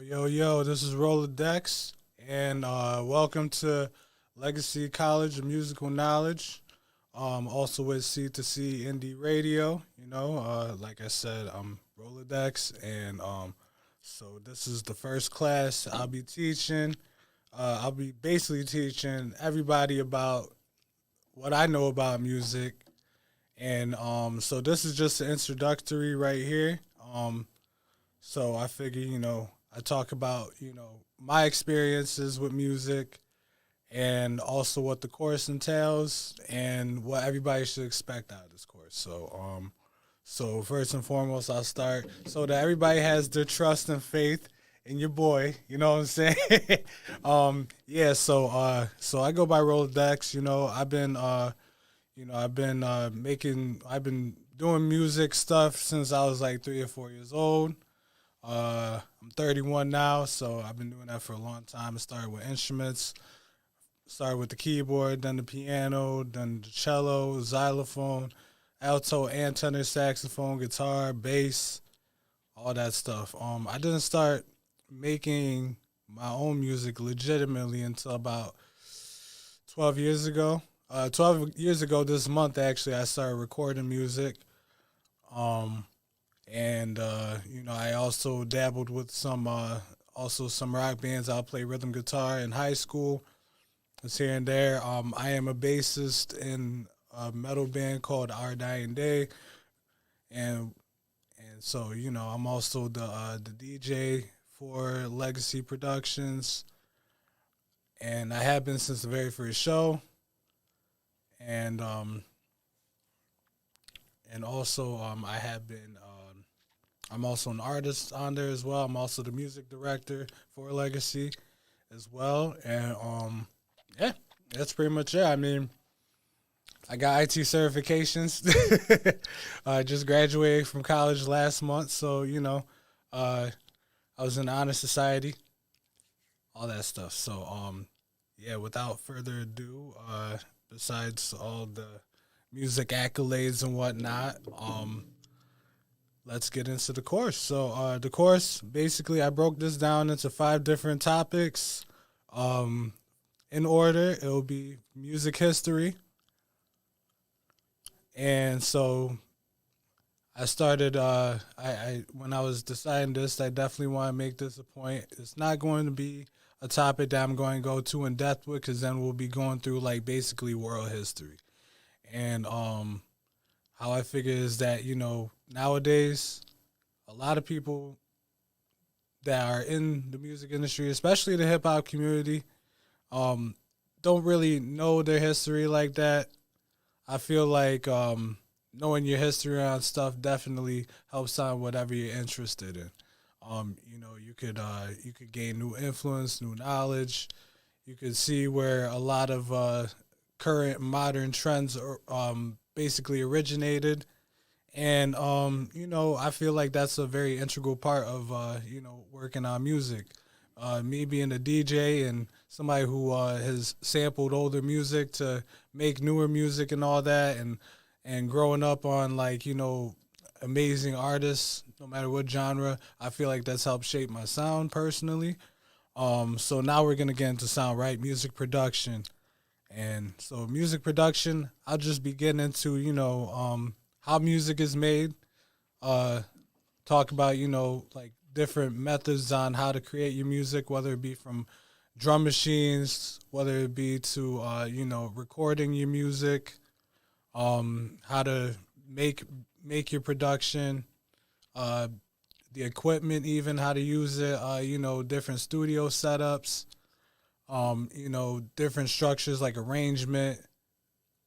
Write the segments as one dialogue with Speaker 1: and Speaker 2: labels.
Speaker 1: Yo, this is Rolladeks, and welcome to Legacy College of Musical Knowledge. Also with C to C Indie Radio. Like I said, I'm Rolladeks, and so this is the first class I'll be teaching. I'll be basically teaching everybody about what I know about music, and so this is just an introductory right here. So I figure, I talk about, my experiences with music and also what the course entails and what everybody should expect out of this course. So first and foremost, I'll start so that everybody has their trust and faith in your boy. You know what I'm saying? Yeah. So I go by Rolladeks. I've been doing music stuff since I was like 3 or 4 years old. I'm 31 now, so I've been doing that for a long time. I started with instruments, started with the keyboard, then the piano, then the cello, xylophone, alto and tenor saxophone, guitar, bass, all that stuff. I didn't start making my own music legitimately until about 12 years ago. 12 years ago this month, actually, I started recording music. Um, and I also dabbled with some rock bands. I'll play rhythm guitar in high school. It's here and there. I am a bassist in a metal band called Our Dying Day, and so I'm also the DJ for Legacy Productions, and I have been since the very first show, and also I have been. I'm also an artist on there as well. I'm also the music director for Legacy as well. And yeah, that's pretty much it. I mean, I got IT certifications. I just graduated from college last month, so uh, I was in the honor society, all that stuff. So yeah, without further ado, besides all the music accolades and whatnot, let's get into the course. So the course, basically, I broke this down into 5 different topics. Um, in order, it will be music history, and so I started. I when I was deciding this, I definitely want to make this a point. It's not going to be a topic that I'm going to go too in depth with, because then we'll be going through like basically world history, and how I figure is that nowadays a lot of people that are in the music industry, especially the hip hop community, um, don't really know their history like that. I feel like knowing your history on stuff definitely helps on whatever you're interested in. You could gain new influence, new knowledge. You could see where a lot of current modern trends are, basically originated, and I feel like that's a very integral part of working on music. Me being a DJ and somebody who has sampled older music to make newer music and all that, and growing up on like amazing artists, no matter what genre, I feel like that's helped shape my sound personally. So now we're gonna get into sound, right? Music production. And so music production, I'll just be getting into, how music is made, uh, talk about, like different methods on how to create your music, whether it be from drum machines, whether it be to, recording your music, how to make make your production, uh, the equipment, even how to use it, different studio setups, different structures like arrangement,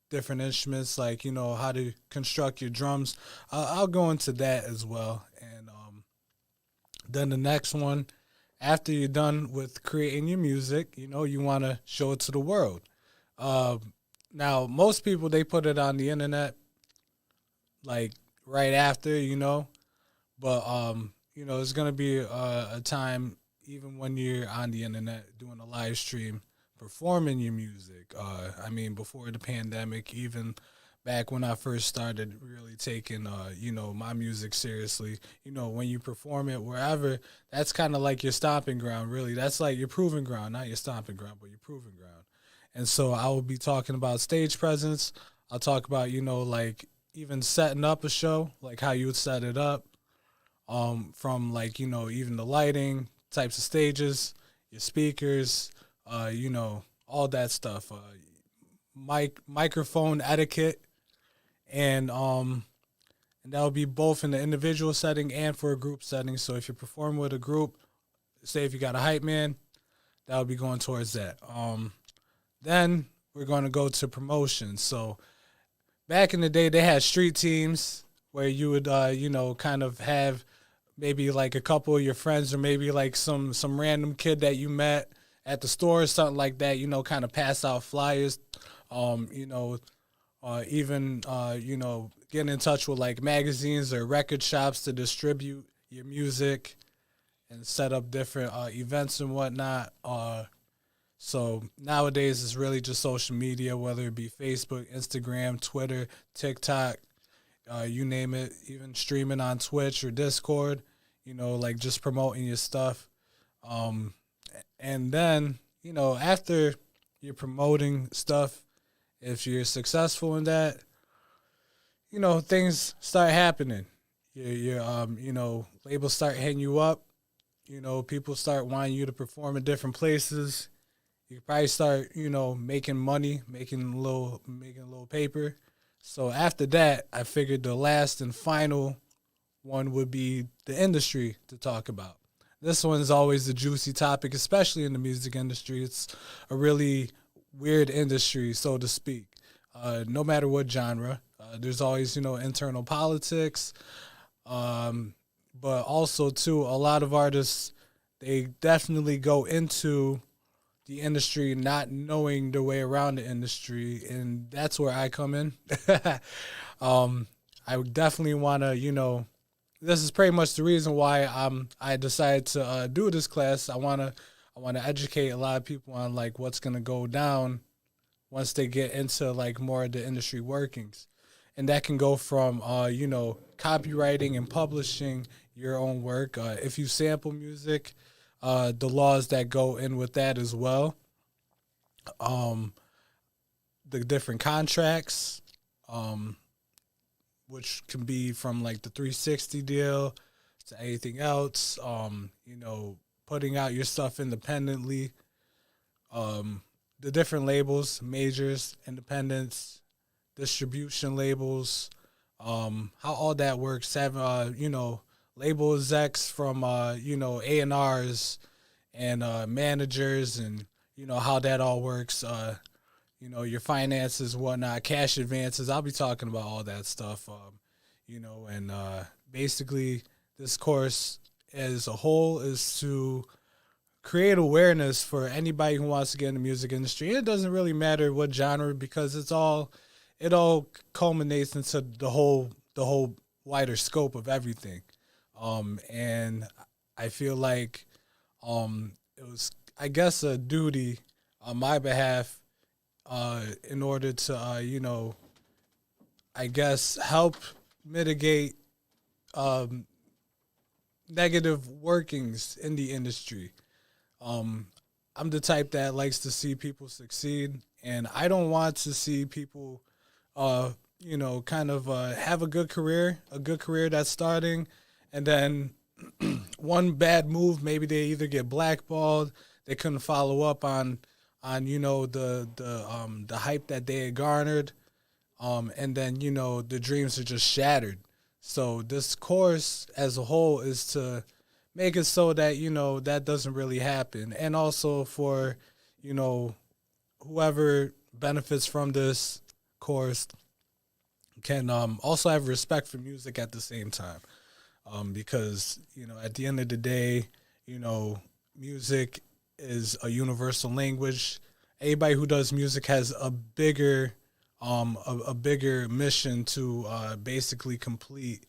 Speaker 1: different instruments, like how to construct your drums. I'll go into that as well, and then the next one, after you're done with creating your music, you want to show it to the world. Uh, Now, most people they put it on the internet like right after, but it's gonna be a time even when you're on the internet doing a live stream performing your music. I mean, before the pandemic, even back when I first started really taking my music seriously. When you perform it wherever, that's kind of like your stomping ground, really. That's like your proving ground, not your stomping ground, but your proving ground. And so I will be talking about stage presence. I'll talk about, like even setting up a show, like how you would set it up, from like, even the lighting, types of stages, your speakers, all that stuff. Microphone etiquette, and that will be both in the individual setting and for a group setting. So if you're performing with a group, say if you got a hype man, that will be going towards that. Then we're going to go to promotions. So back in the day, they had street teams where you would, kind of have maybe like a couple of your friends or maybe like some random kid that you met at the store or something like that, kind of pass out flyers, even, getting in touch with like magazines or record shops to distribute your music and set up different events and whatnot. So nowadays it's really just social media, whether it be Facebook, Instagram, Twitter, TikTok, you name it, even streaming on Twitch or Discord, like just promoting your stuff. And then, after you're promoting stuff, if you're successful in that, things start happening. Labels start hitting you up. People start wanting you to perform in different places. You probably start, making money, making a little paper. So after that, I figured the last and final one would be the industry to talk about. This one's always the juicy topic, especially in the music industry. It's a really weird industry, so to speak. No matter what genre, there's always, internal politics. But also, too, a lot of artists, they definitely go into the industry not knowing their way around the industry, and that's where I come in. I would definitely want to, this is pretty much the reason why I decided to do this class. I want to educate a lot of people on like what's going to go down once they get into like more of the industry workings. And that can go from, copywriting and publishing your own work. If you sample music, the laws that go in with that as well. The different contracts, which can be from like the 360 deal to anything else. Putting out your stuff independently. The different labels, majors, independents, distribution labels, how all that works. Have label execs from A&Rs and managers, and how that all works. Your finances, whatnot, cash advances. I'll be talking about all that stuff. And basically this course as a whole is to create awareness for anybody who wants to get in the music industry. It doesn't really matter what genre, because it all culminates into the whole wider scope of everything. And I feel like it was, I guess, a duty on my behalf in order to, I guess, help mitigate negative workings in the industry. I'm the type that likes to see people succeed, and I don't want to see people, kind of have a good career that's starting, and then one bad move, maybe they either get blackballed, they couldn't follow up on the hype that they had garnered, and then the dreams are just shattered. So this course as a whole is to make it so that that doesn't really happen, and also for whoever benefits from this course can also have respect for music at the same time, because at the end of the day, music is a universal language. Anybody who does music has a bigger mission to basically complete,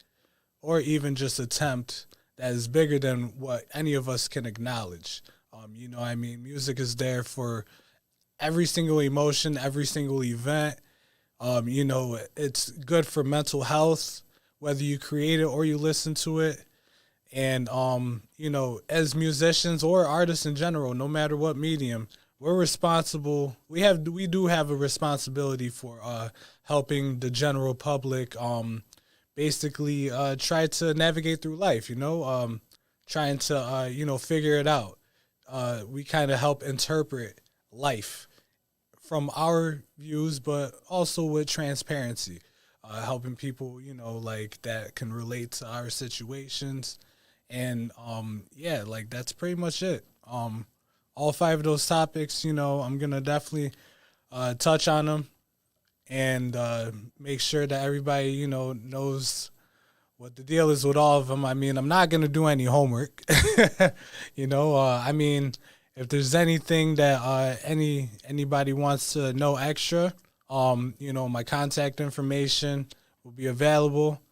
Speaker 1: or even just attempt, that is bigger than what any of us can acknowledge. Music is there for every single emotion, every single event, You know, it's good for mental health, whether you create it or you listen to it. And you know, as musicians or artists in general, no matter what medium, we're responsible. We do have a responsibility for helping the general public basically try to navigate through life, you know, trying to you know, figure it out. We kind of help interpret life from our views, but also with transparency, helping people, you know, like that can relate to our situations. And yeah, like that's pretty much it. All five of those topics, you know, I'm gonna definitely touch on them and make sure that everybody, you know, knows what the deal is with all of them. I mean, I'm not gonna do any homework. You know, I mean, if there's anything that anybody wants to know extra, you know, my contact information will be available.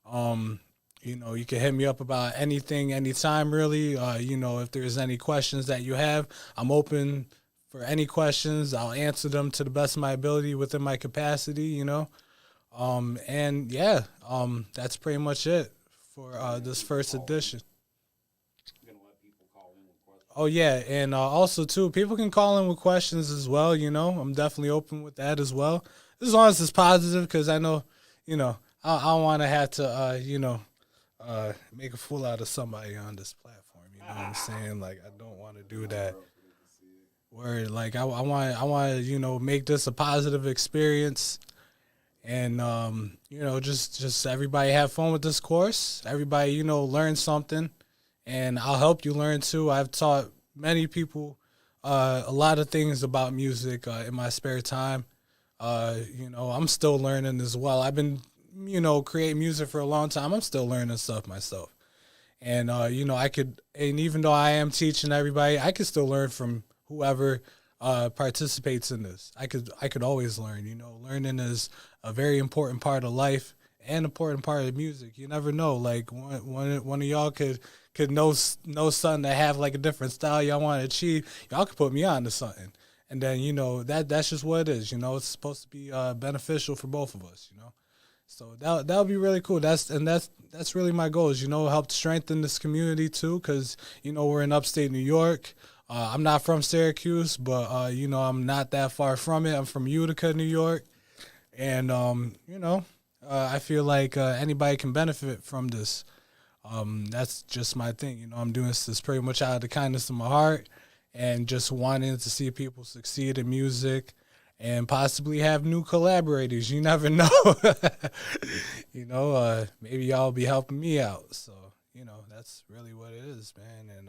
Speaker 1: Um, you know, you can hit me up about anything, anytime, really. You know, if there's any questions that you have, I'm open for any questions. I'll answer them to the best of my ability within my capacity, you know. And yeah, that's pretty much it for this first edition. Oh yeah, and also too, people can call in with questions as well. You know, I'm definitely open with that as well, as long as it's positive. Because I know, you know, I don't want to have to, you know, make a fool out of somebody on this platform. You know what I'm saying? Like, I don't want to do that. Where like I want to, you know, make this a positive experience, and you know, just everybody have fun with this course. Everybody, you know, learn something, and I'll help you learn too. I've taught many people a lot of things about music in my spare time. You know, I'm still learning as well. I've been, you know, creating music for a long time. I'm still learning stuff myself. And you know, I could, and even though I am teaching everybody, I could still learn from whoever participates in this. I could always learn. You know, learning is a very important part of life and important part of music. You never know. Like one of y'all could know something that have like a different style y'all want to achieve. Y'all could put me on to something, and then you know that's just what it is. You know, it's supposed to be beneficial for both of us. You know. So that would be really cool. That's really my goal is, you know, help strengthen this community too, because you know we're in upstate New York. I'm not from Syracuse, but you know, I'm not that far from it. I'm from Utica, New York, and you know, I feel like anybody can benefit from this. That's just my thing. You know, I'm doing this pretty much out of the kindness of my heart, and just wanting to see people succeed in music and possibly have new collaborators. You never know. You know, maybe y'all be helping me out. So, you know, that's really what it is, man. And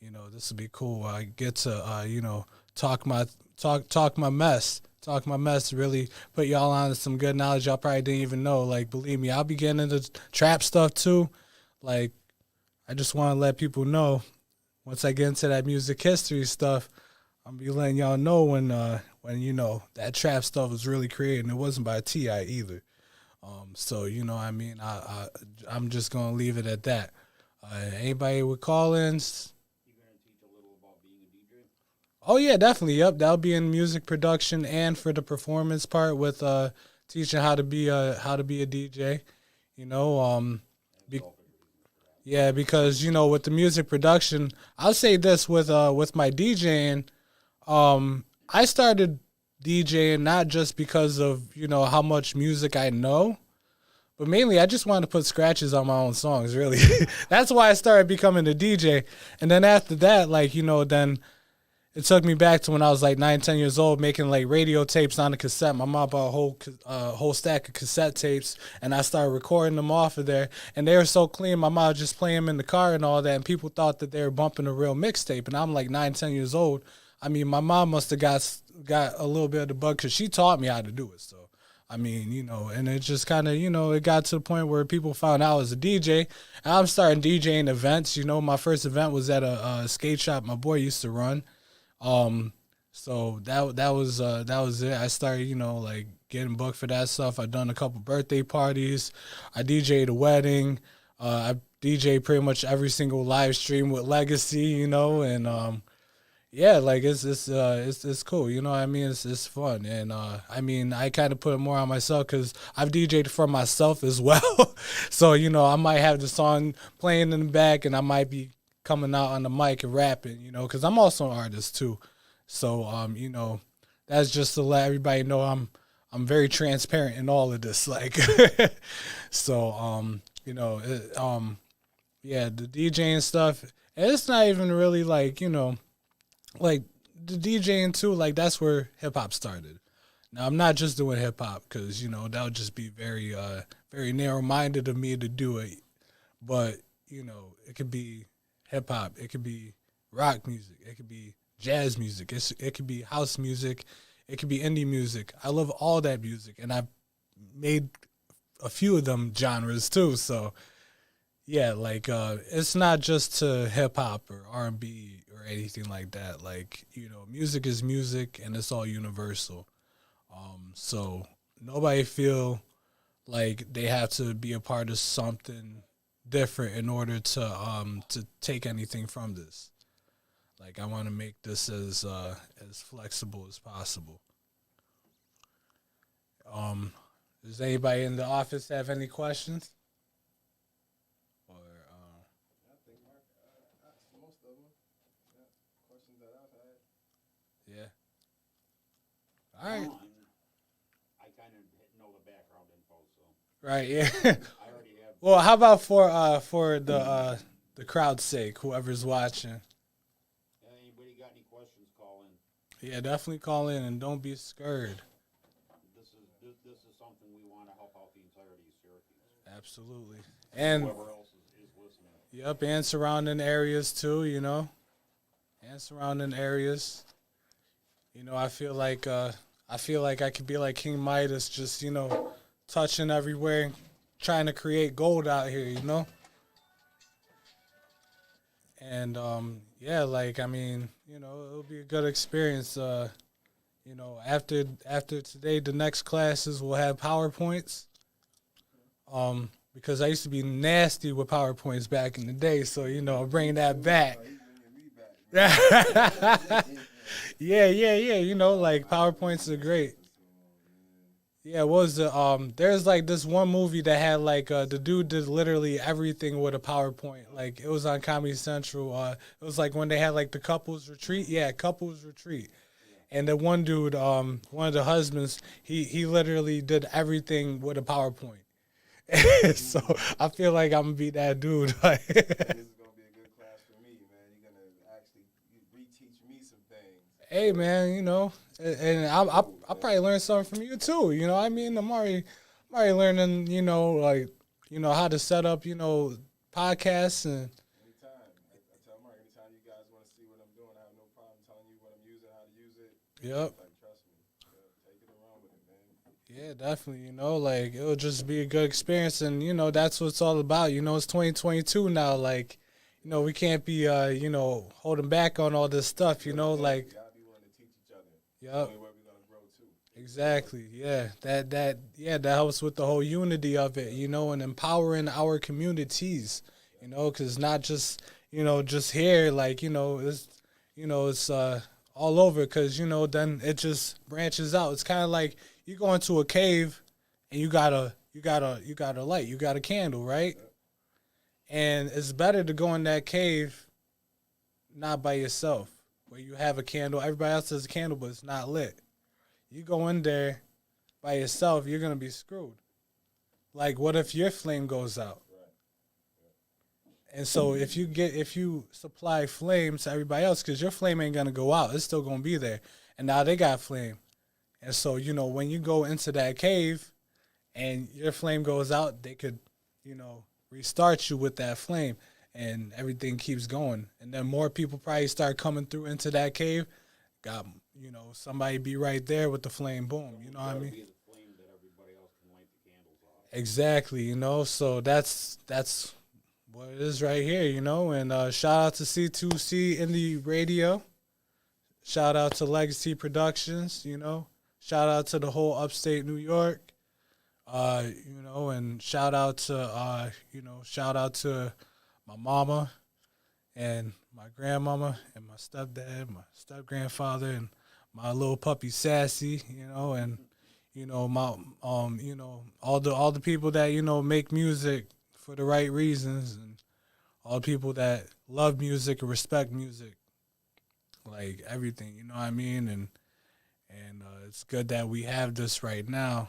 Speaker 1: you know, this will be cool. I get to you know, talk my mess. Talk my mess, really put y'all on some good knowledge y'all probably didn't even know. Like, believe me, I'll be getting into trap stuff too. Like, I just want to let people know, once I get into that music history stuff, I'm be letting y'all know when you know that trap stuff was really created, and it wasn't by Ti either. So you know, I mean, I'm just gonna leave it at that. Anybody with call-ins? Oh yeah, definitely. Yep, that'll be in music production and for the performance part with teaching how to be a DJ. You know, be, yeah, because you know with the music production, I'll say this with my DJing. I started DJing not just because of, you know, how much music I know, but mainly I just wanted to put scratches on my own songs, really. That's why I started becoming a DJ. And then after that, like, you know, then it took me back to when I was like 9, 10 years old, making like radio tapes on a cassette. My mom bought a whole stack of cassette tapes, and I started recording them off of there. And they were so clean, my mom would just play them in the car and all that, and people thought that they were bumping a real mixtape. And I'm like 9, 10 years old. I mean, my mom must have got a little bit of the bug because she taught me how to do it. So, I mean, you know, and it just kind of, you know, it got to the point where people found out I was a DJ. And I'm starting DJing events. You know, my first event was at a skate shop my boy used to run. So that was it. I started, you know, like getting booked for that stuff. I done a couple birthday parties. I DJ'd a wedding. I DJ pretty much every single live stream with Legacy, you know, and Yeah, like it's cool. You know what I mean? It's fun, and I mean I kind of put it more on myself because I've DJed for myself as well. So I might have the song playing in the back, and I might be coming out on the mic and rapping. Because I'm also an artist too. So that's just to let everybody know I'm very transparent in all of this. Like, so yeah, the DJing stuff. And it's not even really like the DJing too, like that's where hip hop started. Now I'm not just doing hip hop because that would just be very narrow minded of me to do it. But it could be hip hop, it could be rock music, it could be jazz music, it could be house music, it could be indie music. I love all that music, and I've made a few of them genres too. So yeah, like it's not just to hip hop or R&B or anything like that. Like music is music, and it's all universal. So nobody feel like they have to be a part of something different in order to take anything from this. Like I want to make this as flexible as possible. Um, does anybody in the office have any questions? Or
Speaker 2: I think Mark asked most of them. Yeah, questions that I've had.
Speaker 1: yeah, all right,
Speaker 3: No, I kind of know the background info, so
Speaker 1: right, yeah.
Speaker 3: I already have.
Speaker 1: Well, how about for the crowd's sake, whoever's watching?
Speaker 3: Anybody got any questions? Call in.
Speaker 1: Yeah, definitely call in and don't be scared.
Speaker 3: This is something we want to help out the entirety of Syracuse.
Speaker 1: Absolutely. And
Speaker 3: Whoever else is listening.
Speaker 1: yep, and surrounding areas too, and surrounding areas. I feel like I could be like King Midas, just touching everywhere, trying to create gold out here. And yeah, like I mean, it'll be a good experience. After today, the next classes will have PowerPoints. Because I used to be nasty with PowerPoints back in the day, so bringing that back. Yeah, yeah, yeah. Like PowerPoints are great. Yeah, what was the there's like this one movie that had like the dude did literally everything with a PowerPoint. Like it was on Comedy Central. It was like when they had like the couples retreat. Yeah, couples retreat. And the one dude, one of the husbands, he literally did everything with a PowerPoint. So I feel like I'm gonna be that dude.
Speaker 2: This is gonna be a good class for me, man. You're gonna actually reteach me some things.
Speaker 1: Hey man, and I'll probably learn something from you too. I mean, I'm already learning. Like how to set up podcasts and
Speaker 2: Anytime. I tell Mark, anytime you guys want to see what I'm doing, I have no problem telling you what I'm using, how to use it.
Speaker 1: yep.
Speaker 2: Like, trust me. Take it and run with it, man.
Speaker 1: Yeah, definitely. Like it'll just be a good experience, and that's what it's all about. It's 2022 now. Like, we can't be holding back on all this stuff. Like,
Speaker 2: You gotta be willing to teach each other.
Speaker 1: yep,
Speaker 2: Only way we're gonna grow too.
Speaker 1: exactly. Yeah, that helps with the whole unity of it. And empowering our communities. Because not just just here. Like it's all over. Because then it just branches out. It's kind of like you go into a cave and you got a light, you got a candle, right? And it's better to go in that cave not by yourself, where you have a candle. Everybody else has a candle, but it's not lit. You go in there by yourself, you're gonna be screwed. Like, what if your flame goes out? And so if you supply flame to everybody else, because your flame ain't gonna go out, it's still gonna be there. And now they got flame. And so, when you go into that cave and your flame goes out, they could, restart you with that flame, and everything keeps going. And then more people probably start coming through into that cave. Got, somebody be right there with the flame. Boom. You know what I mean?
Speaker 3: Be the flame that everybody else can light the candles off.
Speaker 1: Exactly. So that's what it is right here. And shout out to C2C Indie Radio. Shout out to Legacy Productions. Shout out to the whole upstate New York. And shout out to my mama and my grandmama and my stepdad, my step grandfather, and my little puppy Sassy, and my all the people that make music for the right reasons, and all the people that love music and respect music, like everything, you know what I mean? And it's good that we have this right now.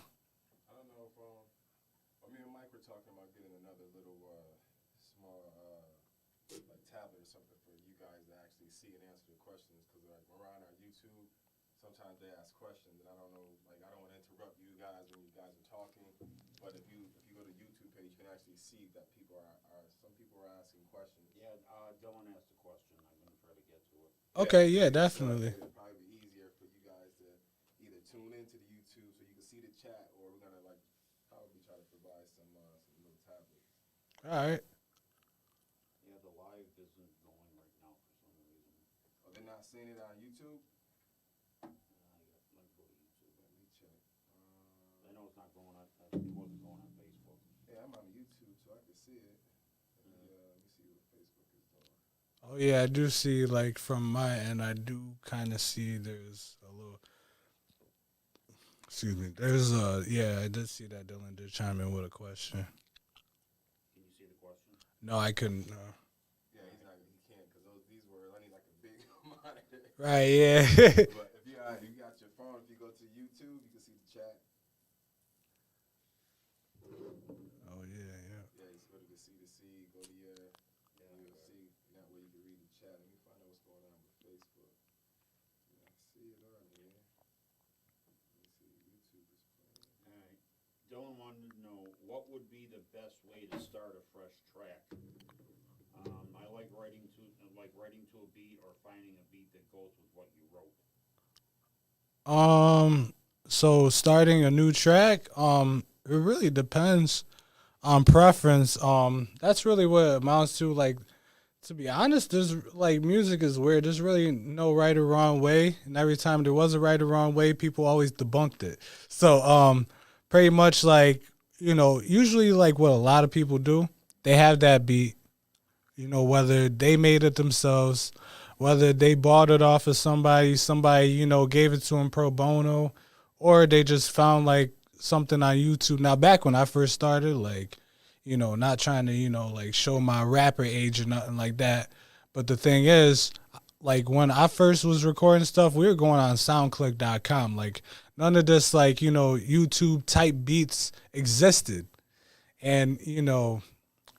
Speaker 2: I don't know if me and Mike were talking about getting another little small like tablet or something for you guys to actually see and answer the questions. Because like we're on our YouTube, sometimes they ask questions, and I don't know, like I don't want to interrupt you guys when you guys are talking. But if you go to the YouTube page, you can actually see that some people are asking questions.
Speaker 3: Yeah, Dylan asked a question. I'm gonna try to get to it.
Speaker 1: Okay, yeah,
Speaker 2: So
Speaker 1: definitely.
Speaker 2: it'd probably be easier for you guys to either tune into the YouTube so you can see the chat, or we're gonna like probably try to provide some little tablets.
Speaker 1: All right.
Speaker 3: Yeah, the live isn't going right now for some reason.
Speaker 2: Oh, they're not seeing it on YouTube?
Speaker 3: Let me go to YouTube.
Speaker 2: Let me check.
Speaker 3: I know it's not going on. It wasn't going on Facebook.
Speaker 2: Yeah, I'm on YouTube, so I can see it. Let me see what Facebook is doing.
Speaker 1: Oh yeah, I do see, like, from my end, I do kind of see there's a little. Excuse me. Yeah, I did see that Dylan did chime in with a question.
Speaker 3: Can you see the question?
Speaker 1: No, I couldn't.
Speaker 2: Yeah, he can't, because these were only like a big monitor.
Speaker 1: Right, yeah.
Speaker 2: But if you got your phone, if you go to YouTube, you can see the chat.
Speaker 1: Oh yeah, yeah.
Speaker 2: Yeah, you go to the C2C, go to your, you'll see, that way you can read the chat. Let me find out what's going on with Facebook. Yeah, I see it on here. Let me see, YouTube is playing.
Speaker 3: All right. Dylan wanted to know what would be the best way to start a fresh track. I like writing to a beat or finding a beat that goes with what you wrote.
Speaker 1: So starting a new track, it really depends on preference. That's really what it amounts to. Like, to be honest, there's like music is weird. There's really no right or wrong way, and every time there was a right or wrong way, people always debunked it. So, pretty much like usually like what a lot of people do, they have that beat. Whether they made it themselves, whether they bought it off of somebody, gave it to them pro bono, or they just found like something on YouTube. Now, back when I first started, like, not trying to, like show my rapper age or nothing like that. But the thing is, like when I first was recording stuff, we were going on SoundClick.com. Like none of this, like, YouTube type beats existed. And,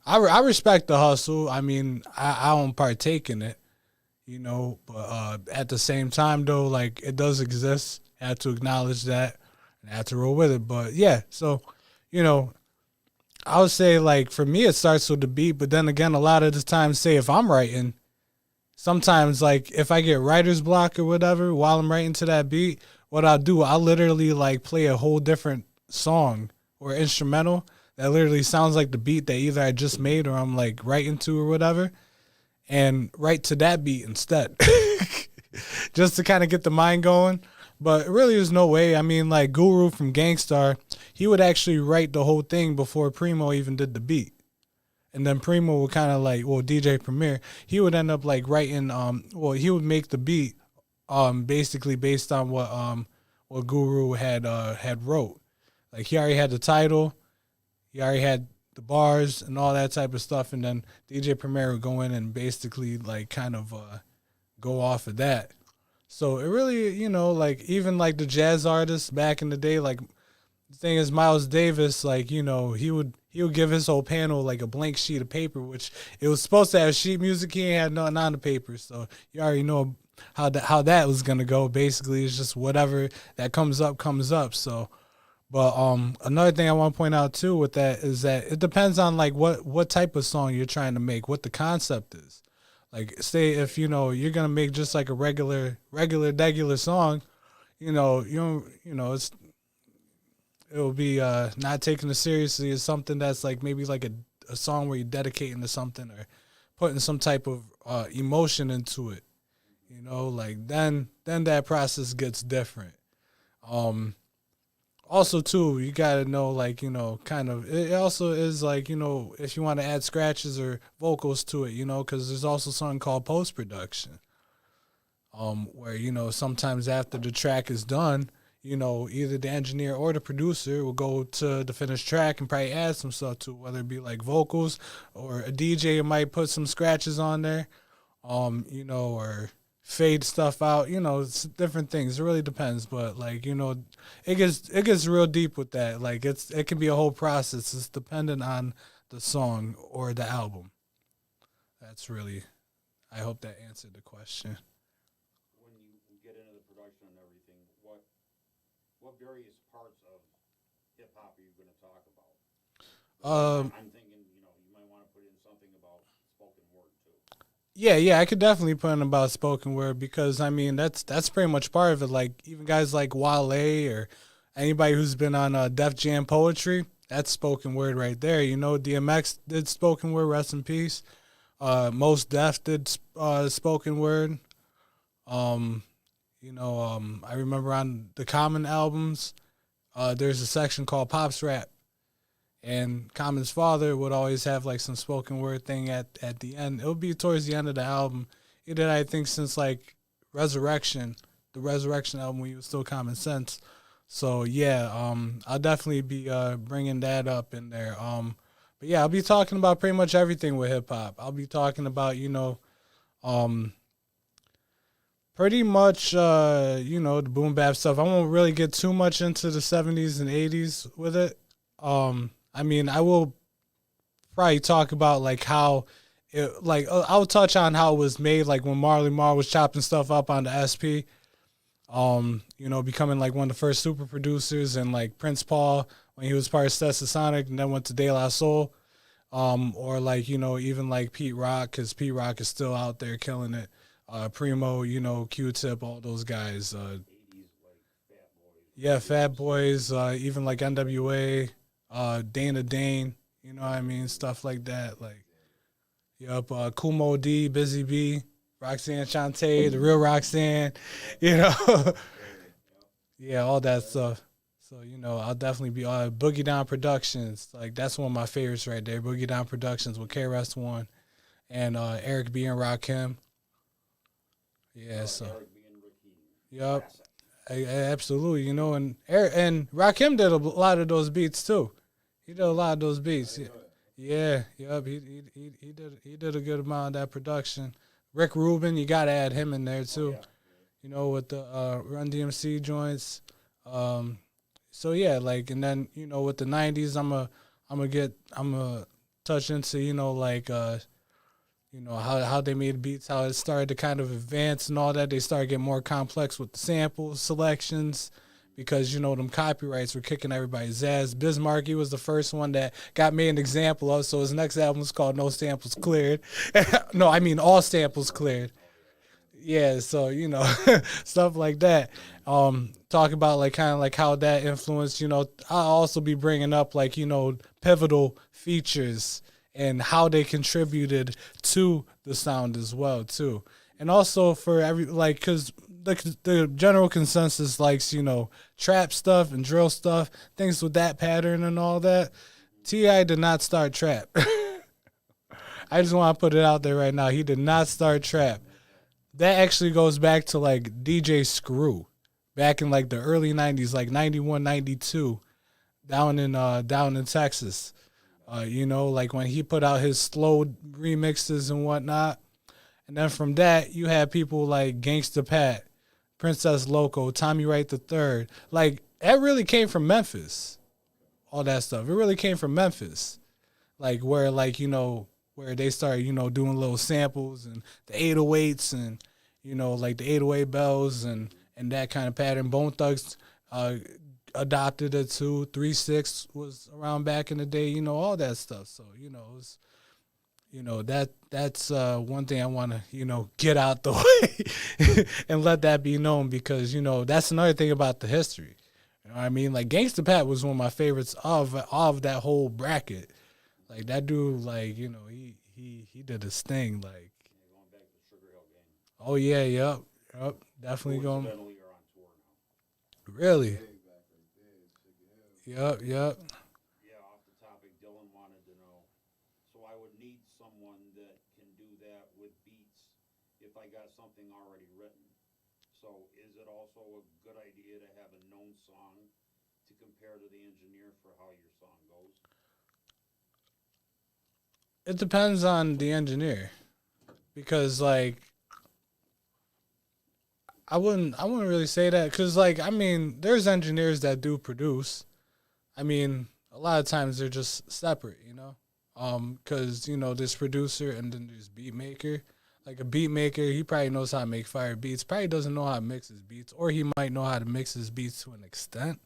Speaker 1: I respect the hustle. I mean, I don't partake in it, but at the same time, though, like, it does exist. I have to acknowledge that and I have to roll with it. But, yeah, so, I would say, like, for me, it starts with the beat. But then again, a lot of the times, say, if I'm writing, sometimes, like, if I get writer's block or whatever while I'm writing to that beat, what I'll do, I'll literally, like, play a whole different song or instrumental that literally sounds like the beat that either I just made or I'm like writing to or whatever, and write to that beat instead, just to kind of get the mind going. But really, there's no way. I mean, like Guru from Gangstar, he would actually write the whole thing before Primo even did the beat, and then Primo would kind of like, well, DJ Premier, he would end up like writing. He would make the beat, basically based on what Guru had wrote. Like he already had the title. He already had the bars and all that type of stuff, and then DJ Premier would go in and basically like kind of go off of that. So it really, like even like the jazz artists back in the day, like the thing is Miles Davis, like he would give his whole panel like a blank sheet of paper, which it was supposed to have sheet music. He ain't had nothing on the paper, so you already know how that was gonna go. Basically, it's just whatever that comes up comes up. So. But another thing I want to point out too with that is that it depends on like what type of song you're trying to make, what the concept is. Like say if you're gonna make just like a regular song, it'll be not taking it seriously as something that's like maybe like a song where you're dedicating to something or putting some type of emotion into it. Like then that process gets different. Also too, you gotta know like kind of. It also is like if you want to add scratches or vocals to it, because there's also something called post production, where sometimes after the track is done, either the engineer or the producer will go to the finished track and probably add some stuff to it, whether it be like vocals or a DJ might put some scratches on there, or fade stuff out. It's different things. It really depends, but like it gets real deep with that. Like it can be a whole process. It's dependent on the song or the album. That's really. I hope that answered the question.
Speaker 3: When you get into the production and everything, what various parts of hip hop are you going to talk about?
Speaker 1: Um,
Speaker 3: I'm thinking, you might want to put in something about spoken word too.
Speaker 1: yeah, I could definitely put in about spoken word because I mean that's pretty much part of it. Like even guys like Wale or anybody who's been on Def Jam Poetry, that's spoken word right there. DMX did spoken word, rest in peace. Most Def did spoken word. Um, I remember on the Common albums, there's a section called Pops Rap, and Common's father would always have like some spoken word thing at the end. It would be towards the end of the album. He did, I think, since like Resurrection, the Resurrection album when he was still Common Sense. So yeah, I'll definitely be bringing that up in there. But yeah, I'll be talking about pretty much everything with hip hop. I'll be talking about um, pretty much the boom bap stuff. I won't really get too much into the 70s and 80s with it. I mean, I will probably talk about like how it like I'll touch on how it was made, like when Marley Marl was chopping stuff up on the SP. Becoming like one of the first super producers, and like Prince Paul when he was part of Stetsasonic and then went to De La Soul. Or like even like Pete Rock, because Pete Rock is still out there killing it. Primo, Q-Tip, all those guys.
Speaker 3: 80s, like Fat Boys.
Speaker 1: Yeah, Fat Boys, even like NWA, Dana Dane, you know what I mean, stuff like that. Like, yep, Kumo D, Busy B, Roxanne Shante, the real Roxanne, you know, yeah, all that stuff. So I'll definitely be Boogie Down Productions. Like that's one of my favorites right there. Boogie Down Productions with KRS One and Eric B and Rakim. Yeah, so
Speaker 3: Eric B. and Rakim.
Speaker 1: yep.
Speaker 3: Classic.
Speaker 1: Absolutely, and Rakim did a lot of those beats too. He did a lot of those beats. Yeah, yep. He did a good amount of that production. Rick Rubin, you gotta add him in there too.
Speaker 3: Yeah.
Speaker 1: With the Run DMC joints. So yeah, like, and then with the '90s, I'm gonna touch into like how they made beats, how it started to kind of advance and all that. They started getting more complex with the sample selections because them copyrights were kicking everybody's ass. Biz Markie was the first one that got made an example of, so his next album was called No Samples Cleared. No, I mean All Samples Cleared. Yeah, so stuff like that. Talk about like kind of like how that influenced. I'll also be bringing up like pivotal features and how they contributed to the sound as well too. And also for every like because the general consensus likes trap stuff and drill stuff, things with that pattern and all that. Ti did not start trap. I just want to put it out there right now. He did not start trap. That actually goes back to like DJ Screw, back in like the early '90s, like '91, '92, down in Texas. Like when he put out his slow remixes and whatnot, and then from that you had people like Gangsta Pat, Princess Loco, Tommy Wright the Third. Like that really came from Memphis. All that stuff. It really came from Memphis. Like where like where they started, doing little samples and the 808s and, like the 808 bells and that kind of pattern. Bone Thugs adopted it too. 3-6 was around back in the day, all that stuff. So, it was, that's one thing I want to, get out the way and let that be known because, that's another thing about the history. You know what I mean? Like Gangsta Pat was one of my favorites of that whole bracket. Like that dude, like he did his thing. Like,
Speaker 3: Going back to Sugar Hill Gang.
Speaker 1: oh yeah, yep, definitely going.
Speaker 3: Coincidentally, are on tour now.
Speaker 1: Really? Yep. Yep.
Speaker 3: Yeah, off the topic, Dylan wanted to know. So I would need someone that can do that with beats if I got something already written. So is it also a good idea to have a known song to compare to the engineer for how your song goes?
Speaker 1: It depends on the engineer because like I wouldn't really say that because like I mean there's engineers that do produce. I mean a lot of times they're just separate, you know. Because you know this producer and then there's beat maker. Like a beat maker, he probably knows how to make fire beats. Probably doesn't know how to mix his beats, or he might know how to mix his beats to an extent.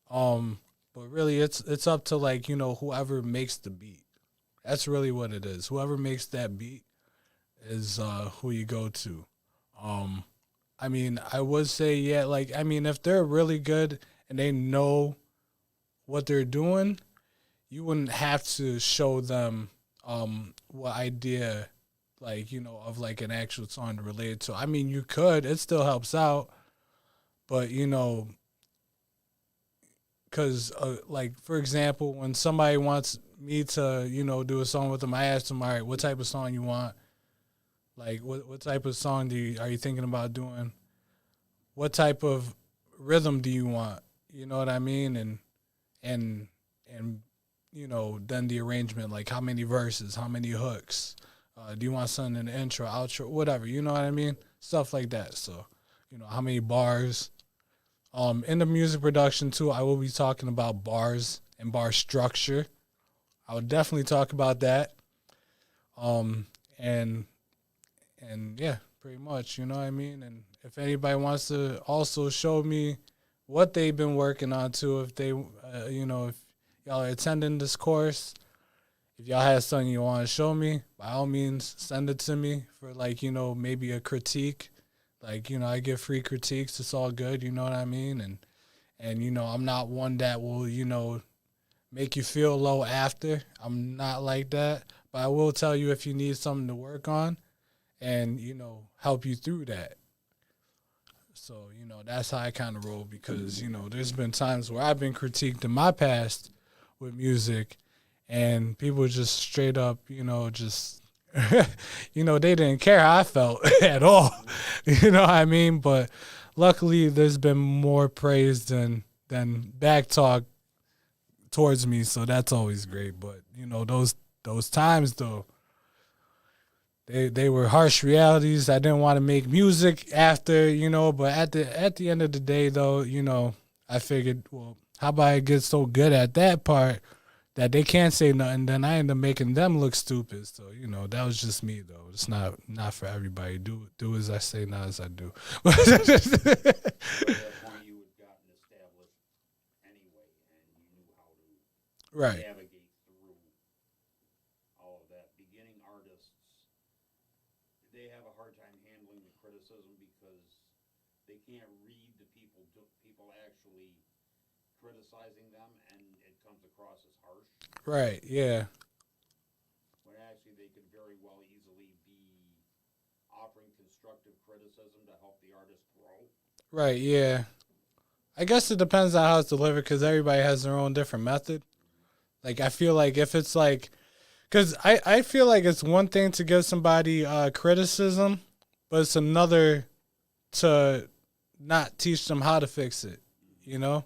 Speaker 1: Um, but really, it's up to like you know whoever makes the beat. That's really what it is. Whoever makes that beat is who you go to. Um, I mean, I would say yeah. Like I mean, if they're really good and they know what they're doing, you wouldn't have to show them what idea like you know of like an actual song to relate to. I mean, you could. It still helps out, but you know, because like for example, when somebody wants me to you know do a song with them, I ask them, all right, what type of song you want? Like, what type of song are you thinking about doing? What type of rhythm do you want? You know what I mean? And and you know then the arrangement, like how many verses, how many hooks. Do you want something in the intro, outro, whatever? You know what I mean? Stuff like that. So, you know, how many bars? In the music production too, I will be talking about bars and bar structure. I would definitely talk about that. Um, and yeah, pretty much, you know what I mean. And if anybody wants to also show me what they've been working on too, if they, you know, if y'all are attending this course, if y'all have something you want to show me, by all means, send it to me for like, you know, maybe a critique. Like, you know, I give free critiques. It's all good. You know what I mean? And you know, I'm not one that will, you know, make you feel low after. I'm not like that. But I will tell you if you need something to work on and, you know, help you through that. So, you know, that's how I kind of roll because, you know, there's been times where I've been critiqued in my past with music and people just straight up, you know, just, you know, they didn't care how I felt at all. You know what I mean? But luckily there's been more praise than back talk towards me. So that's always great. But, you know, those times though, they were harsh realities. I didn't want to make music after, you know, but at the end of the day though, you know, I figured, well, how about I get so good at that part that they can't say nothing, then I end up making them look stupid. So, you know, that was just me though. It's not for everybody. Do as I say, not as I do.
Speaker 3: At that point, you had gotten established anyway, and you knew how to
Speaker 1: Right.
Speaker 3: navigate through all of that. Beginning artists, they have a hard time handling the criticism because they can't read the people actually criticizing them, and it comes across as harsh.
Speaker 1: Right, yeah.
Speaker 3: When actually they could very well easily be offering constructive criticism to help the artist grow.
Speaker 1: Right, yeah. I guess it depends on how it's delivered because everybody has their own different method. Like, I feel like if it's like, because I feel like it's one thing to give somebody criticism, but it's another to not teach them how to fix it, you know?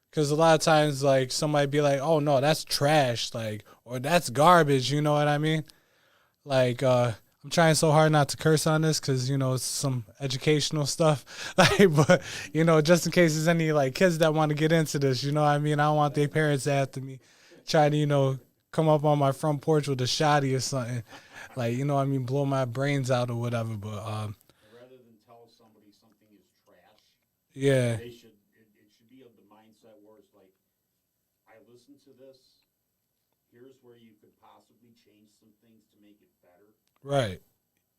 Speaker 1: Because a lot of times, like, somebody be like, oh, no, that's trash, like, or that's garbage, you know what I mean? Like, I'm trying so hard not to curse on this because, you know, it's some educational stuff. Like, but, you know, just in case there's any, like, kids that want to get into this, you know what I mean? I don't want their parents after me trying to, you know, come up on my front porch with a shotty or something. Like, you know what I mean? Blow my brains out or whatever. But,
Speaker 3: Rather than tell somebody something is trash,
Speaker 1: yeah,
Speaker 3: it should be of the mindset where it's like, I listened to this. Here's where you could possibly change some things to make it better.
Speaker 1: right.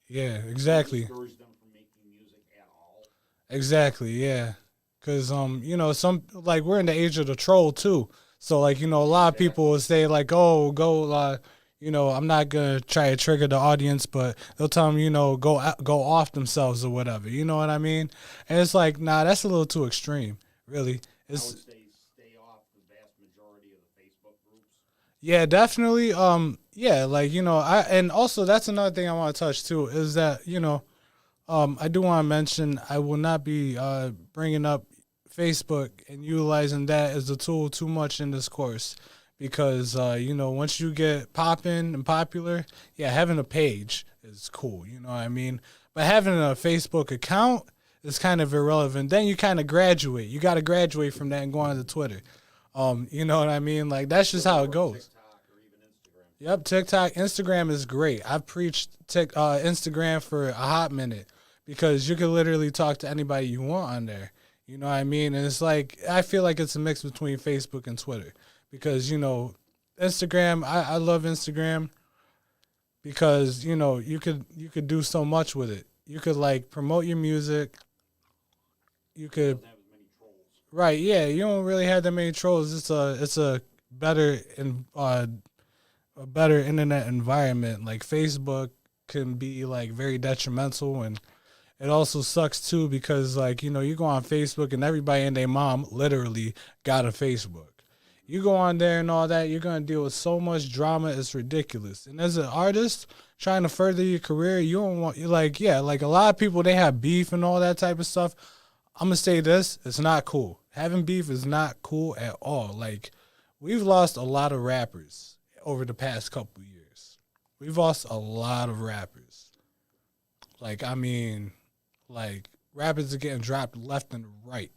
Speaker 1: Yeah, exactly.
Speaker 3: Discourage them from making music at all.
Speaker 1: Exactly, yeah. Because, you know, like, we're in the age of the troll, too. So, like, you know, a lot of people will say, like, oh, go, you know, I'm not going to try to trigger the audience, but they'll tell them, you know, go off themselves or whatever. You know what I mean? And it's like, nah, that's a little too extreme, really.
Speaker 3: I would say stay off
Speaker 1: Yeah, definitely. Yeah, like I and also that's another thing I want to touch too is that I do want to mention I will not be bringing up Facebook and utilizing that as a tool too much in this course because once you get popping and popular, yeah, having a page is cool. You know what I mean, but having a Facebook account is kind of irrelevant. Then you kind of graduate. You got to graduate from that and go on to Twitter. You know what I mean? Like that's just how it goes.
Speaker 3: TikTok or even Instagram.
Speaker 1: Yep, TikTok, Instagram is great. I've preached Instagram for a hot minute because you can literally talk to anybody you want on there. You know what I mean? And it's like I feel like it's a mix between Facebook and Twitter because Instagram. I love Instagram because you could do so much with it. You could like promote your music. You could
Speaker 3: Doesn't have as many trolls.
Speaker 1: right, yeah. You don't really have that many trolls. It's a better a better internet environment. Like Facebook can be like very detrimental and it also sucks too because like you go on Facebook and everybody and their mom literally got a Facebook. You go on there and all that, you're gonna deal with so much drama, it's ridiculous. And as an artist trying to further your career, you don't want you like yeah, like a lot of people they have beef and all that type of stuff. I'm gonna say this, it's not cool. Having beef is not cool at all. Like we've lost a lot of rappers over the past couple years. We've lost a lot of rappers. Like I mean, like rappers are getting dropped left and right.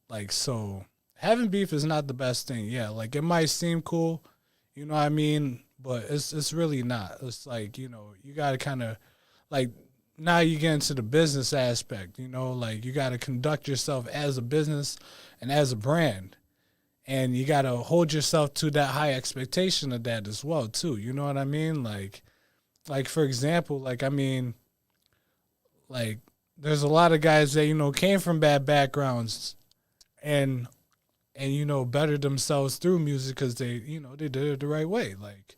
Speaker 1: Like so, having beef is not the best thing. Yeah, like it might seem cool, you know what I mean, but it's really not. It's like you got to kind of like now you get into the business aspect. Like you got to conduct yourself as a business and as a brand, and you got to hold yourself to that high expectation of that as well too. You know what I mean? Like for example, like I mean like there's a lot of guys that came from bad backgrounds and bettered themselves through music because they did it the right way. Like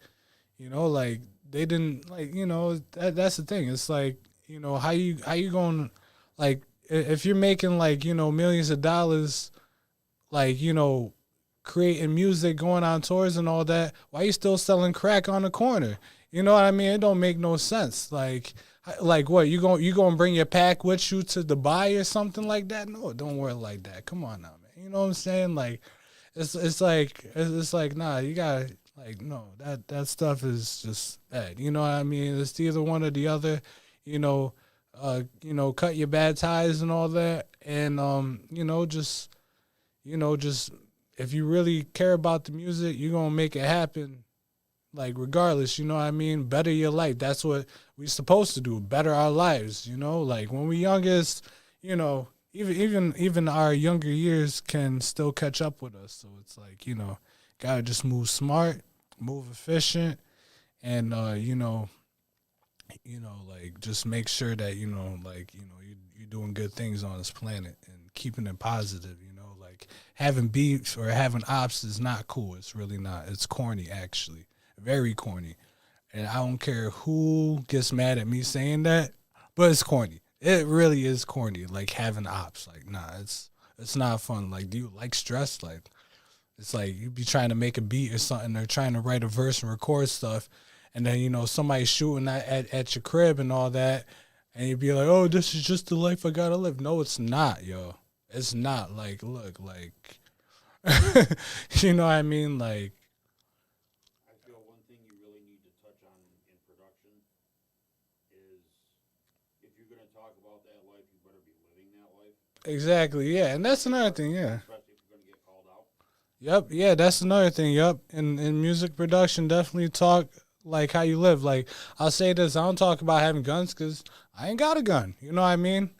Speaker 1: they didn't that's the thing. It's like how you going like if you're making like millions of dollars like creating music, going on tours and all that, why you still selling crack on the corner? You know what I mean? It don't make no sense. Like what you going to bring your pack with you to Dubai or something like that? No, it don't work like that. Come on now, man. You know what I'm saying? Like it's like nah, you got to like no, that stuff is just bad. You know what I mean? It's either one or the other. You know, cut your bad ties and all that, and just if you really care about the music, you're gonna make it happen. Like regardless, you know what I mean? Better your life. That's what we're supposed to do. Better our lives, Like when we're youngest, even our younger years can still catch up with us. So it's like, gotta just move smart, move efficient, and like just make sure that, you're doing good things on this planet and keeping it positive, like having beef or having ops is not cool. It's really not. It's corny actually. Very corny. And I don't care who gets mad at me saying that, but it's corny. It really is corny. Like having ops. Like, nah, it's not fun. Like, do you like stress? Like, it's like you be trying to make a beat or something or trying to write a verse and record stuff. And then, somebody shooting at your crib and all that. And you'd be like, oh, this is just the life I gotta live. No, it's not, yo. It's not. Like, look, like, you know what I mean? Like,
Speaker 3: I feel one thing you really need to touch on in production is if you're going to talk about that life, you better be living that life.
Speaker 1: exactly, yeah. And that's another thing, yeah.
Speaker 3: Especially if you're going to get called out.
Speaker 1: Yep, yeah, that's another thing. Yep, in music production, definitely talk like how you live. Like I'll say this, I don't talk about having guns because I ain't got a gun. You know what I mean?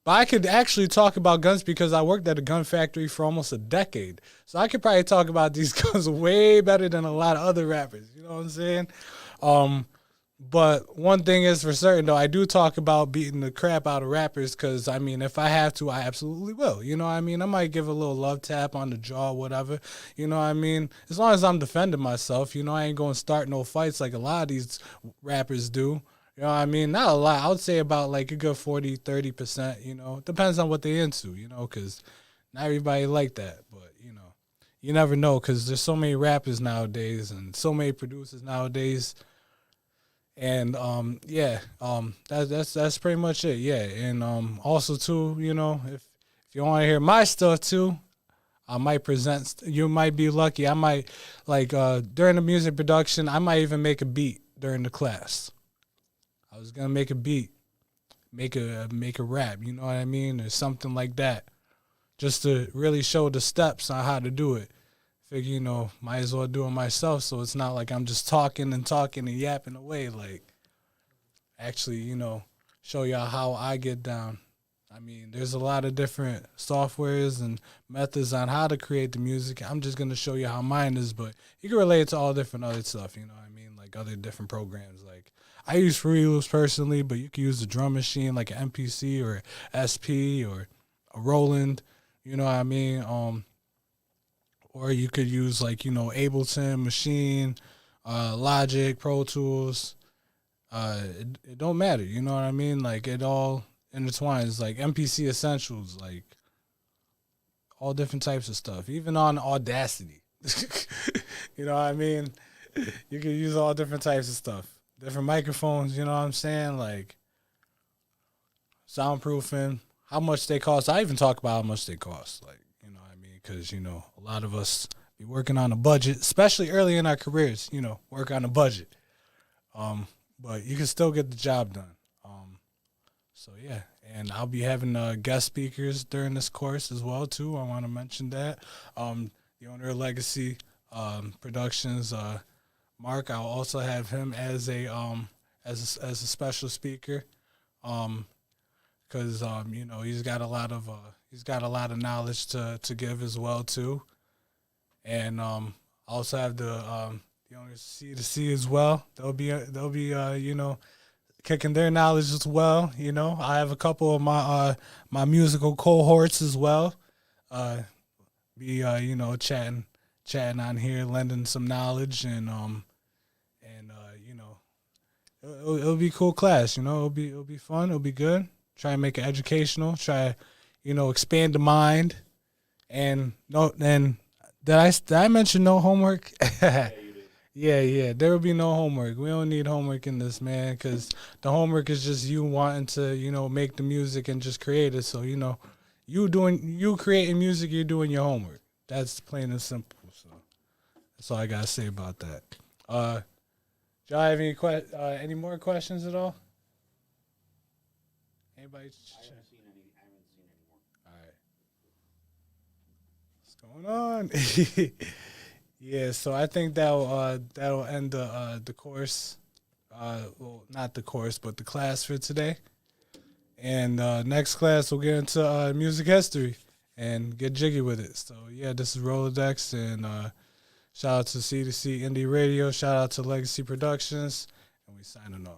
Speaker 1: But I could actually talk about guns because I worked at a gun factory for almost a decade. So I could probably talk about these guns way better than a lot of other rappers. You know what I'm saying? But one thing is for certain, though, I do talk about beating the crap out of rappers because, I mean, if I have to, I absolutely will. You know what I mean? I might give a little love tap on the jaw, whatever. You know what I mean? As long as I'm defending myself, I ain't going to start no fights like a lot of these rappers do. You know what I mean? Not a lot. I would say about like a good 40, 30%, Depends on what they into, because not everybody like that. But, you never know because there's so many rappers nowadays and so many producers nowadays. And that's pretty much it. Yeah, and also too, if you want to hear my stuff too, I might present. You might be lucky. I might like during the music production. I might even make a beat during the class. I was gonna make a beat, make a rap. You know what I mean, or something like that, just to really show the steps on how to do it. Figure, might as well do it myself, so it's not like I'm just talking and yapping away. Like, actually, show y'all how I get down. I mean, there's a lot of different softwares and methods on how to create the music. I'm just gonna show you how mine is, but you can relate it to all different other stuff. You know what I mean? Like other different programs. Like I use Fruity Loops personally, but you can use the drum machine like an MPC or SP or a Roland. You know what I mean? Or you could use like Ableton, Machine, Logic, Pro Tools. It don't matter. You know what I mean? Like it all intertwines. Like MPC Essentials, like all different types of stuff. Even on Audacity. You know what I mean? You can use all different types of stuff. Different microphones. You know what I'm saying? Like soundproofing. How much they cost? I even talk about how much they cost. Like. Because, a lot of us be working on a budget, especially early in our careers, work on a budget. But you can still get the job done. So, yeah. And I'll be having guest speakers during this course as well, too. I want to mention that. The owner of Legacy Productions, Mark, I'll also have him as a special speaker. Because he's got a lot of knowledge to give as well too, and also have the owners C2C as well. They'll be kicking their knowledge as well. I have a couple of my musical cohorts as well. Be chatting on here, lending some knowledge and it'll be a cool class. It'll be fun. It'll be good. Try and make it educational. Try, expand the mind. And did I mention no homework?
Speaker 3: Yeah, you did.
Speaker 1: Yeah. There will be no homework. We don't need homework in this, man, because the homework is just you wanting to, make the music and just create it. So, you creating music, you're doing your homework. That's plain and simple. So that's all I gotta say about that. Do y'all have any more questions at all? Anybody?
Speaker 3: I haven't seen any more.
Speaker 1: All right. What's going on? Yeah, so I think that'll end the course. Well, not the course, but the class for today. And next class we'll get into music history and get jiggy with it. So yeah, this is Rolladeks, and shout out to C2C Indie Radio. Shout out to Legacy Productions, and we signing off.